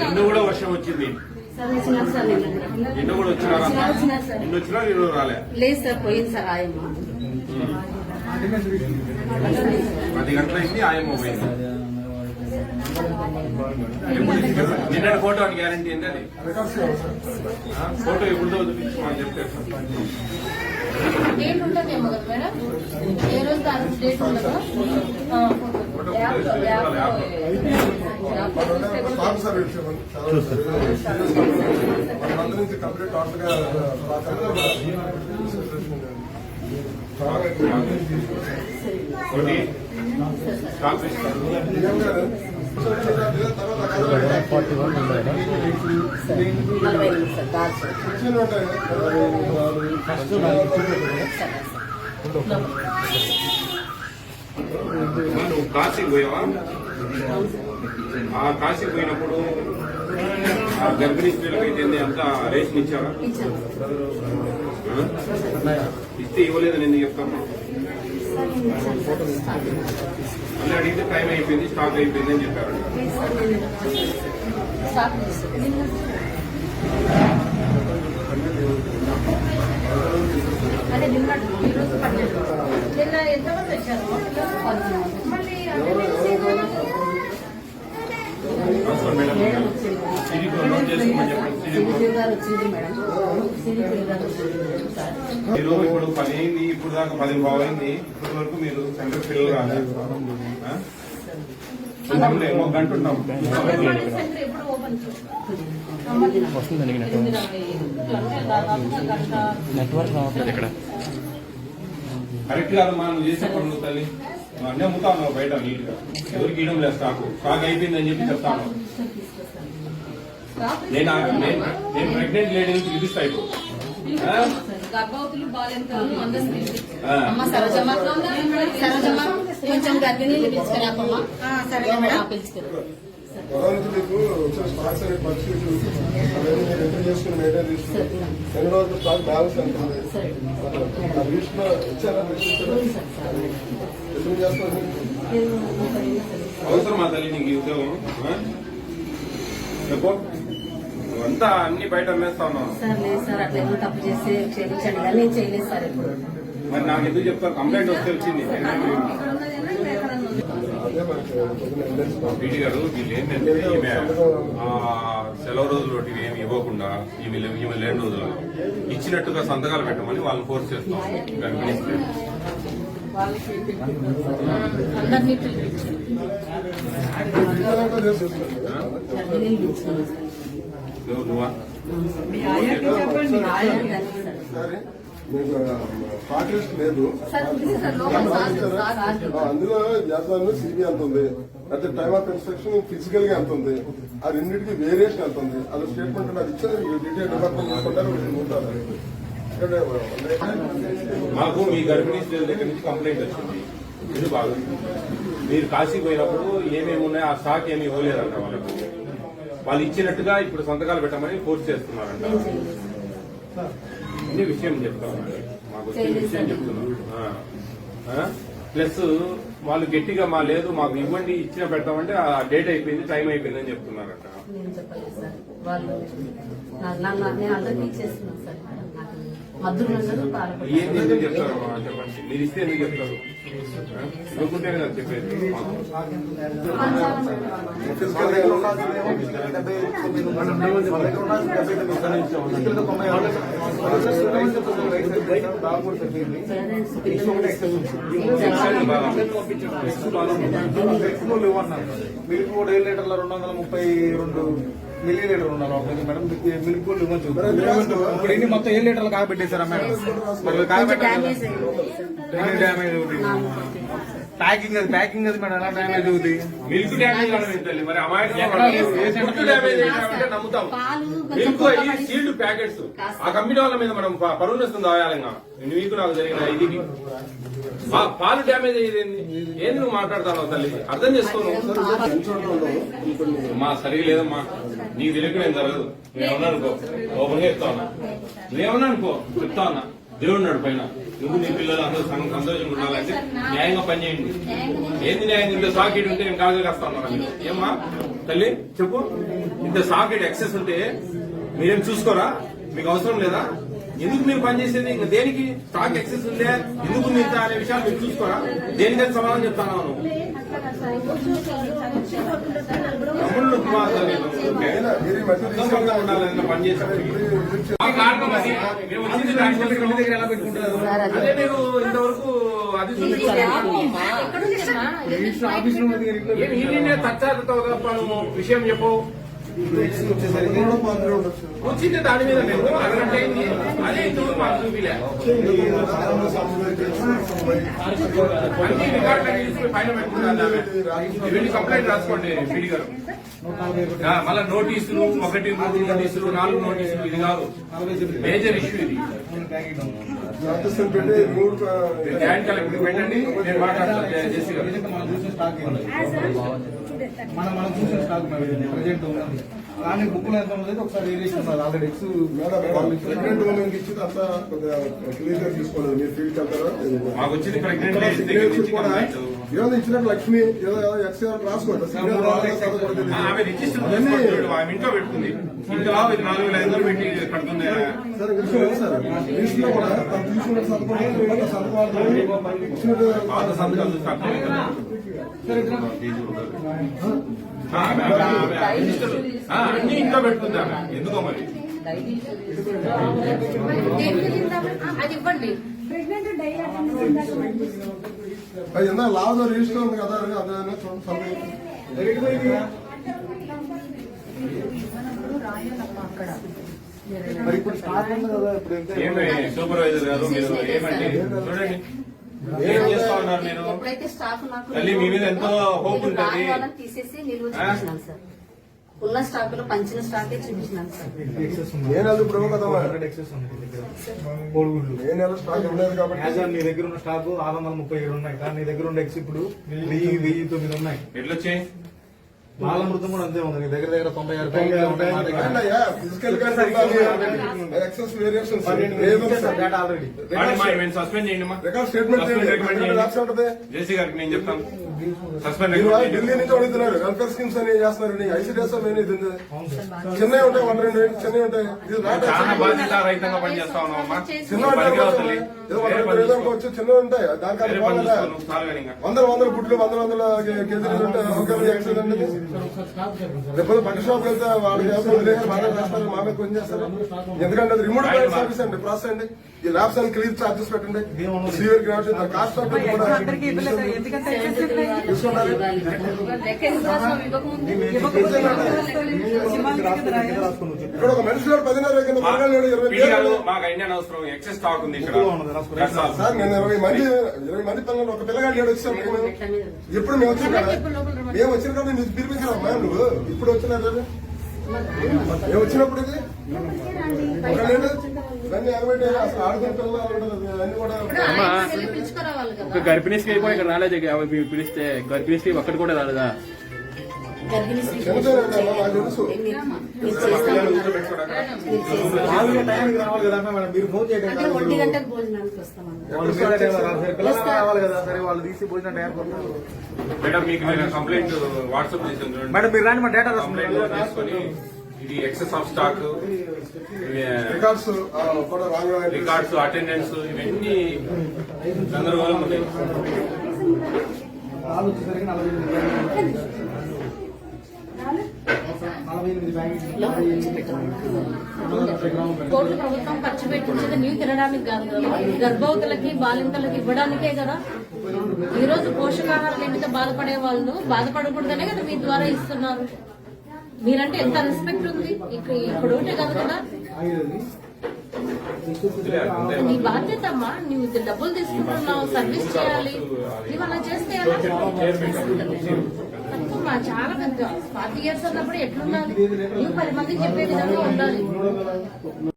నిన్న కూడా వర్షం వచ్చింది. నిన్న కూడా వచ్చినారా? నిన్న వచ్చినా నేను రాలే. లేదు సార్, పోయింది సార్ ఆయమ్మ. 10 గంటలైంది, ఆయమ్మ పోయింది. నిన్న ఫోటో అని గ్యారంటీ ఏంటి? అది ఫోటో ఎప్పుడుతో చూపించమని చెప్తే డేట్ ఉంటుందేమో కదా మేడం, ఏ రోజు దాని డేట్ ఉండదు. నువ్వు కాశీకి పోయావా? ఆ కాశీకి పోయినప్పుడు గర్భిణీ స్త్రీలకు అయితే అంతా రేషన్ ఇచ్చావా? ఇస్తే ఇవ్వలేదని ఎందుకు చెప్తాను? మళ్ళీ అడిగితే టైం అయిపోయింది, స్టాక్ అయిపోయింది అని చెప్పారు. అదే నిన్న ఈరోజు 12 నిన్న ఎంతమంది వచ్చారు? ఈరోజు ఇప్పుడు 10 అయింది, ఇప్పుడు దాకా 10 బాగైంది. ఇప్పటి వరకు మీరు సెంటర్ పిల్లలు రాలేదు. ఏమో గంట ఉంటాం. నెట్వర్క్ రావట్లేదు ఇక్కడ. కరెక్ట్ కాదమ్మా నువ్వు చేసే పనులు తల్లి. నువ్వు అన్నీ అమ్ముతా ఉన్నావు బయట నీట్ గా. ఎవరికి ఇవ్వడం లేదు స్టాక్. స్టాక్ అయిపోయిందని చెప్పి చెప్తాను. నేను ప్రెగ్నెంట్ లేడీ పిలిపిస్తా ఇప్పుడు. గర్భవతులు బాలింతలు అందరినీ సరజమ్మ కొంచెం గర్భిణీలు పిలుచుకెళ్ళమ్మా. సరే మేడం, పిలుచుకెళ్ళి అవసరమా తల్లి నీకు ఈ ఉద్యోగం? చెప్పు. అంతా అన్ని బయట అమ్మేస్తా ఉన్నావు. సార్ లేదు సార్, అట్లా ఏమో తప్పు చేసి క్షమించండి కానీ నేను చేయలేదు సార్ ఎప్పుడు. మరి నాకు ఎందుకు చెప్తారు? కంప్లైంట్ వస్తే వచ్చింది. పీటీ గారు వీళ్ళు ఏంటంటే ఈమె సెలవు రోజులు ఒకటి ఏమి ఇవ్వకుండా ఈమె లేని రోజులు ఇచ్చినట్టుగా సంతకాలు పెట్టమని వాళ్ళని ఫోర్స్ చేస్తాం. గర్భిణిస్తే నువ్వా? మీకు పార్టీస్ట్ లేదు, అందులో జాతరలో సిబి ఎంత ఉంది, అయితే టైమ్ ఆఫ్ ఇన్స్ట్రక్షన్ ఫిజికల్ గా ఎంత ఉంది, ఆ రెండింటికి వేరియేషన్ ఎంత ఉంది, అది స్టేట్మెంట్ నాకు ఇచ్చారు. డీటెయిల్ డిపార్ట్మెంట్ చూసుకుంటారు. మాకు మీ గర్భిణీ స్త్రీల దగ్గర నుంచి కంప్లైంట్ వచ్చింది. ఇది బాగా మీరు కాశీ పోయినప్పుడు ఏమేమి ఉన్నాయో ఆ స్టాక్ ఏమి ఇవ్వలేదంట వాళ్ళకు. వాళ్ళు ఇచ్చినట్టుగా ఇప్పుడు సంతకాలు పెట్టమని ఫోర్స్ చేస్తున్నారంట. అన్ని విషయం చెప్తామండి, మాకు వచ్చిన విషయం చెప్తున్నాం. ప్లస్ వాళ్ళు గట్టిగా మా లేదు మాకు ఇవ్వండి ఇచ్చిన పెడతామంటే ఆ డేట్ అయిపోయింది, టైం అయిపోయింది అని చెప్తున్నారంట. ఏంటి ఎందుకు చెప్తారు చెప్పండి? మీరు ఇస్తే ఎందుకు చెప్తారు? ఇవ్వకుంటేనే నాకు చెప్పేది. మిల్క్ కూడా 7 లీటర్ల 232 మిల్లీ లీటర్ ఉండాలి మేడం. మిల్క్ కూడా ఇవ్వచ్చు. ఇప్పుడు ఇన్ని మొత్తం 7 లీటర్లు కాగబెట్టేశారా మేడం? డ్యామేజ్ అవుతుంది. ప్యాకింగ్ అది మేడం, ఎలా డ్యామేజ్ అవుతుంది? మిల్క్ డ్యామేజ్ మరి నమ్ముతాం. మిల్క్ సీల్డ్ ప్యాకెట్స్ ఆ కంపెనీ వాళ్ళ మీద మనం పరువు నష్టం దాయాలంగా. నీకు నాకు జరిగిన ఇది పాలు డ్యామేజ్ అయ్యేది ఏంది నువ్వు మాట్లాడతావు తల్లి? అర్థం చేసుకోను. మా సరిగా లేదమ్మా, నీకు తెలియక నేను జరగదు. నువ్వేమన్నా అనుకో, ఓపెన్ గా చెప్తా ఉన్నా. నువ్వేమన్నా అనుకో చెప్తా ఉన్నా. దేవుడు ఉన్నాడు పైన. నువ్వు నీ పిల్లలు అందరూ సంతోషంగా ఉండాలంటే న్యాయంగా పనిచేయండి. ఏంది న్యాయం? ఇంత సాకెట్ ఉంటే నేను కాదు కాస్తాను. ఏమ్మా తల్లి చెప్పు, ఇంత సాకెట్ ఎక్సెస్ ఉంటే మీరేం చూసుకోరా? మీకు అవసరం లేదా? ఎందుకు మీరు పనిచేసేది? ఇంకా దేనికి స్టాక్ ఎక్సెస్ ఉందే, ఎందుకు ఇంత అనే విషయాలు మీరు చూసుకోరా? దేనికైనా సమాధానం చెప్తాను. తమ్ముళ్ళు సంతోషంగా ఉండాలని పనిచేసేది ఆ కారణం అది. మేము వచ్చింది దగ్గర ఎలా పెట్టుకుంటారు? అదే మీరు ఇంతవరకు అది ఆఫీస్ లో తచ్చారుతో నువ్వు విషయం చెప్పు. వచ్చేసరికి వచ్చింది దాని మీద నేను అరగంట అయింది. అదే ఇంతవరకు మాకు చూపిలే. అన్ని రికార్డులన్నీ తీసుకుని పైన పెట్టుకున్నాను. ఇవన్నీ కంప్లైంట్ రాసుకోండి పీడి గారు. మళ్ళా నోటీసులు 1, 3 నోటీసులు, 4 నోటీసులు, ఇది కాదు మేజర్ ఇష్యూ ఇది. జాయింట్ కలెక్టర్ పెట్టండి, నేను మాట్లాడతాను జేసీ గారు. మనం చూసిన స్టాక్ ప్రజెంట్ ఉన్నది. కానీ బుక్ లో ఎంత ఉన్నది ఒకసారి వేరియేషన్ ఉన్నది. ఆల్రెడీ ఎక్స్ ప్రెగ్నెంట్ ఉమెన్ కి ఇచ్చింది అంతా క్లియర్ గా తీసుకోలేదు. మీరు ఫీల్డ్ వెళ్తారా? మాకు వచ్చింది ప్రెగ్నెంట్ కూడా ఏదో ఇచ్చినట్టు లక్ష్మి ఏదో ఎక్స్ రాసుకోండి. ఆమె రిజిస్టర్ చేసుకోండి. ఆమె ఇంట్లో పెట్టుకుంది. ఇంట్లో ఇది 4,500 పెట్టి కడుతుంది. సార్ సార్ లిస్ట్ లో కూడా తను తీసుకున్న పాత సంతకాలు అన్ని ఇంట్లో పెట్టుకుంది ఆమె. ఎందుకో మరి అది ఇవ్వండి. ఎంత లాభం రిజిస్టర్ ఉంది కదా, అదే చూడండి. మరి ఇప్పుడు స్టాక్ ఉంది కదా, ఇప్పుడు ఎంత ఏమి సూపర్వైజర్ గారు మీరు ఏమంటే చూడండి ఏం చేస్తా ఉన్నారు మీరు? ఎప్పుడైతే స్టాక్ నాకు తల్లి మీ మీద ఎంతో హోప్ ఉంటుంది. రాని వాళ్ళని తీసేసి నిలువ చూపించినాను సార్. ఉన్న స్టాక్ లో పంచిన స్టాకే చూపించినాను సార్. ఎక్సెస్ ఉంది? ఏ నెల ఇప్పుడు కదా ఎక్సెస్ ఉంది నీ దగ్గర. కోడిగుడ్లు ఏ నెల స్టాక్ ఉండలేదు కాబట్టి యాజ్ ఆన్ నీ దగ్గర ఉన్న స్టాక్ 637 ఉన్నాయి. కానీ నీ దగ్గర ఉన్న ఎక్స్ ఇప్పుడు 1009 ఉన్నాయి. ఎట్లొచ్చాయి? బాలమృతం కూడా అంతే ఉంది. నీ దగ్గర 96 ప్యాకెట్లు ఉన్నాయి. మా దగ్గర ఫిజికల్ గా excess variation data already suspend చేయండి మా రికార్డ్ స్టేట్మెంట్ ఉంటుంది. జేసీ గారికి నేను చెప్తాను. సస్పెండ్ ఢిల్లీ నుంచి అడుగుతున్నారు వెల్ఫేర్ స్కీమ్స్ అని చేస్తున్నారు. ఐసీడీఎస్ చెన్నై ఉంటాయి, 1-2 చెన్నై ఉంటాయి. ఇది చాలా బాధ్యత రహితంగా పనిచేస్తా ఉన్నామమ్మా. చిన్న వచ్చి చిన్న ఉంటాయి. దానికన్నా వందల గుడ్లు 100 కేజీలు ఉంటాయి. లేకపోతే బట్టల షాప్ వెళ్తే వాళ్ళు చేస్తారు, బాగా చేస్తారు, మా మీద కొంచెం చేస్తారు. ఎందుకంటే అది రిమోట్ సర్వీస్ అండి, ప్రాసెస్ అండి. ఈ ల్యాబ్స్ అని క్లియర్ చార్జెస్ పెట్టండి. సివియర్ గ్రాడ్యుయేట్ కాస్ట్ ఆఫ్ కూడా తీసుకుంటారు. ఇక్కడ ఒక మనిషి 10,500 కింద 20 మాకు ఇండియన్ అవసరం ఎక్సెస్ స్టాక్ ఉంది ఇక్కడ. సార్ నేను 20 మంది పిల్లలు ఒక పిల్లగాడు లేడు వచ్చాను. ఎప్పుడు మేము వచ్చిన కదా, మేము వచ్చిన కదా మీరు పిలిపించామమ్మా. నువ్వు ఇప్పుడు వచ్చినా మేము వచ్చినప్పుడు ఇది లేదు. ఇవన్నీ ఎగబెట్టి అసలు ఆడుకునే పిల్లలు అన్ని కూడా పిలుచుకురావాలి కదా. ఒక గర్భిణీస్కి అయిపోయి ఇక్కడ రాలేదు. పిలిస్తే గర్భిణీస్కి ఒక్కటి కూడా రాలేదా? గర్భిణీ స్త్రీ చిన్నదేనా నాకు తెలుసు. వాళ్ళకి టైంకి రావాలి కదా మేడం. మీరు ఫోన్ చేయడం అంటే 1 గంటకు భోజనానికి వస్తామన్నారు. పిల్లలు రావాలి కదా. సరే వాళ్ళు తీసి భోజనం టైంకి వస్తారు. మేడం మీకు నేను కంప్లైంట్ వాట్సాప్ చేసాను చూడండి. మేడం మీరు రాండి, మా డేటా కంప్లైంట్ తీసుకొని ఇది ఎక్సెస్ ఆఫ్ స్టాక్, రికార్డ్స్ కూడా రాంగ్ రికార్డ్స్, అటెండెన్స్ ఇవన్నీ గందరగోళం ఉన్నాయి. వచ్చేసరికి కోర్టు ప్రభుత్వం ఖర్చు పెట్టించేది నీవు తినడానికి కాదు కదా, గర్భవతులకి బాలింతలకు ఇవ్వడానికే కదా. ఈ రోజు పోషకాహార లేమితో బాధపడే వాళ్ళు బాధపడకూడదనే కదా మీ ద్వారా ఇస్తున్నారు. మీరంటే ఎంత రెస్పెక్ట్ ఉంది ఇక్కడ ఉంటే కాదు కదా. నీ బాధ్యత అమ్మా. నువ్వు డబ్బులు తీసుకుంటున్నావు, సర్వీస్ చేయాలి. నువ్వు అలా చేస్తే ఎలా? తప్పమ్మా, చాలా పెద్ద 40 years అన్నప్పుడు ఎట్లుండాలి? నువ్వు 10 మందికి చెప్పే విధంగా ఉండాలి.